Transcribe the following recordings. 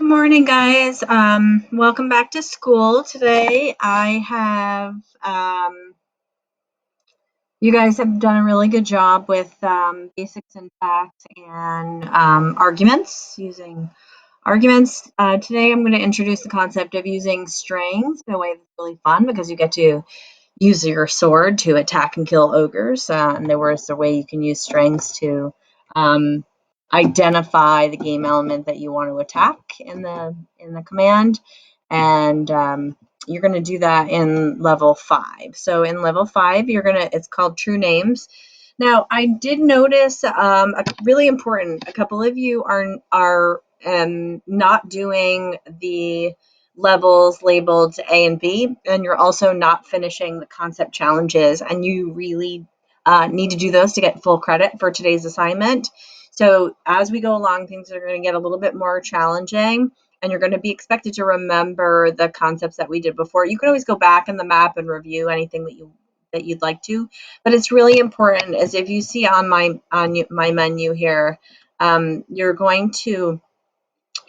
Good morning, guys. Welcome back to school. Today I have, you guys have done a really good job with basic syntax and arguments, using arguments. Today I'm going to introduce the concept of using strings in a way that's really fun because you get to use your sword to attack and kill ogres. And there was a way you can use strings to um, identify the game element that you want to attack in the command, and you're going to do that in level 5. So in level 5, it's called True Names. Now, I did notice a really important. A couple of you are not doing the levels labeled A and B, and you're also not finishing the concept challenges, and you really need to do those to get full credit for today's assignment. So as we go along, things are going to get a little bit more challenging, and you're going to be expected to remember the concepts that we did before. You can always go back in the map and review anything that you'd like to, but it's really important, as if you see on my menu here, you're going to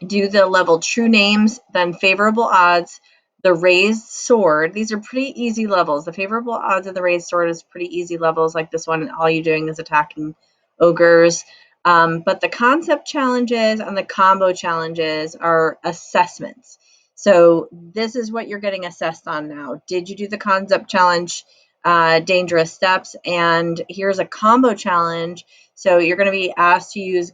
do the level True Names, then Favorable Odds, the Raised Sword. These are pretty easy levels. The Favorable Odds of the Raised Sword is pretty easy levels like this one. All you're doing is attacking ogres. But the concept challenges and the combo challenges are assessments. So this is what you're getting assessed on now. Did you do the concept challenge, dangerous steps? And here's a combo challenge. So you're going to be asked to use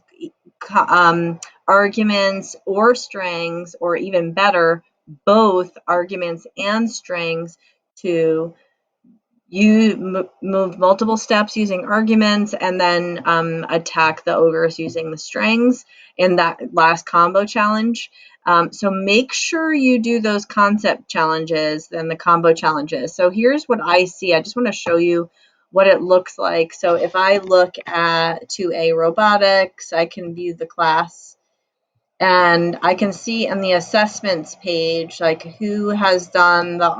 arguments or strings, or even better, both arguments and strings, to move multiple steps using arguments, and then attack the ogres using the strings in that last combo challenge. So make sure you do those concept challenges and the combo challenges. So here's what I see. I just want to show you what it looks like. So if I look at 2A robotics, I can view the class, and I can see in the assessments page, like, who has done the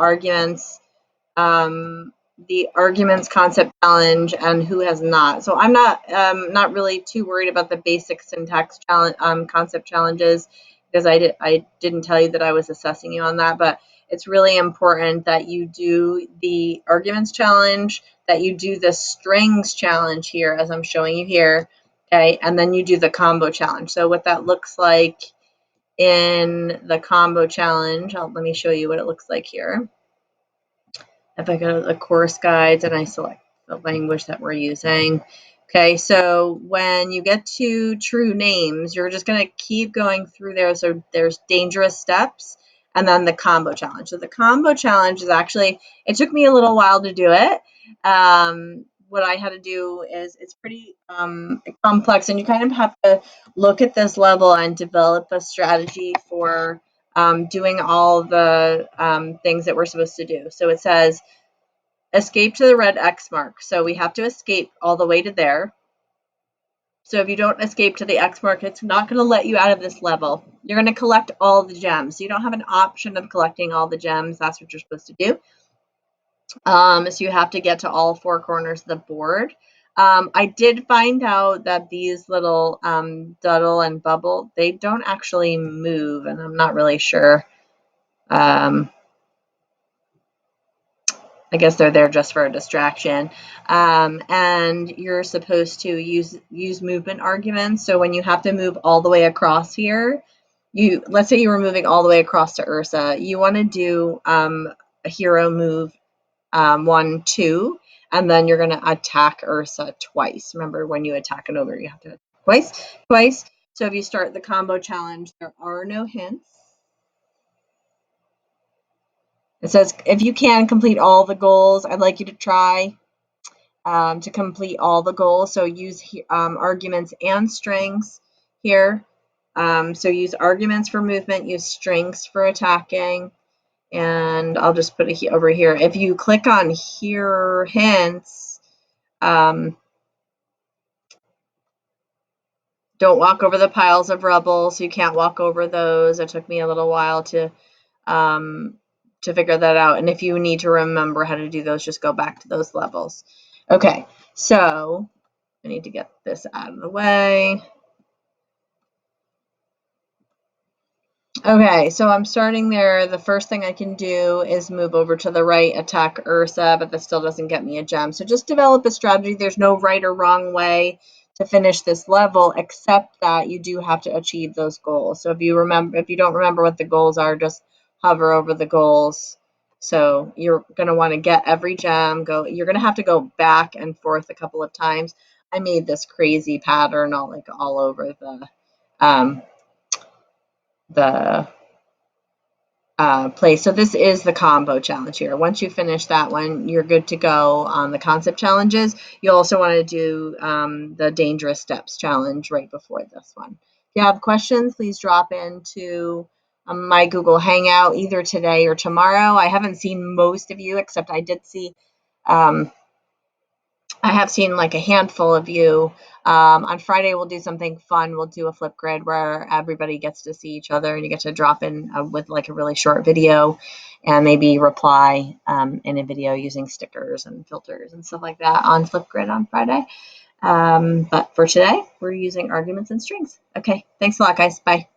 arguments concept challenge and who has not. So I'm not really too worried about the basic syntax challenge concept challenges, because I didn't tell you that I was assessing you on that. But it's really important that you do the arguments challenge, that you do the strings challenge here, as I'm showing you here. Okay, and then you do the combo challenge. So what that looks like in the combo challenge, let me show you what it looks like here. If I go to the course guides and I select the language that we're using. Okay, so when you get to True Names, you're just going to keep going through there. So there's dangerous steps, and then the combo challenge. So the combo challenge is actually, it took me a little while to do it. What I had to do is, it's pretty complex, and you kind of have to look at this level and develop a strategy for doing all the things that we're supposed to do. So it says escape to the red X mark. So we have to escape all the way to there. So if you don't escape to the X mark, it's not going to let you out of this level. You're going to collect all the gems. You don't have an option of collecting all the gems. That's what you're supposed to do. So you have to get to all 4 corners of the board. I did find out that these little Duddle and Bubble, they don't actually move, and I'm not really sure. I guess they're there just for a distraction. And you're supposed to use movement arguments. So when you have to move all the way across here, let's say you were moving all the way across to Ursa, you want to do a hero move 1, 2, and then you're going to attack Ursa twice. Remember, when you attack an ogre, you have to twice. So if you start the combo challenge, there are no hints. It says, if you can complete all the goals, I'd like you to try to complete all the goals. So use arguments and strings here. So use arguments for movement, use strings for attacking. And I'll just put it over here. If you click on here hints, don't walk over the piles of rubble. So you can't walk over those. It took me a little while to figure that out. And if you need to remember how to do those, just go back to those levels. Okay, so I need to get this out of the way. Okay, so I'm starting there. The first thing I can do is move over to the right, attack Ursa, but that still doesn't get me a gem. So just develop a strategy. There's no right or wrong way to finish this level, except that you do have to achieve those goals. So if you don't remember what the goals are, just hover over the goals. So you're going to want to get every gem. You're going to have to go back and forth a couple of times. I made this crazy pattern all over um, the place. So this is the combo challenge here. Once you finish that one, you're good to go on the concept challenges. You also want to do the dangerous steps challenge right before this one. If you have questions, please drop into my Google Hangout either today or tomorrow. I haven't seen most of you, except I have seen like a handful of you. On Friday, we'll do something fun. We'll do a Flipgrid where everybody gets to see each other and you get to drop in with like a really short video and maybe reply in a video using stickers and filters and stuff like that on Flipgrid on Friday. But for today, we're using arguments and strings. Okay, thanks a lot, guys. Bye.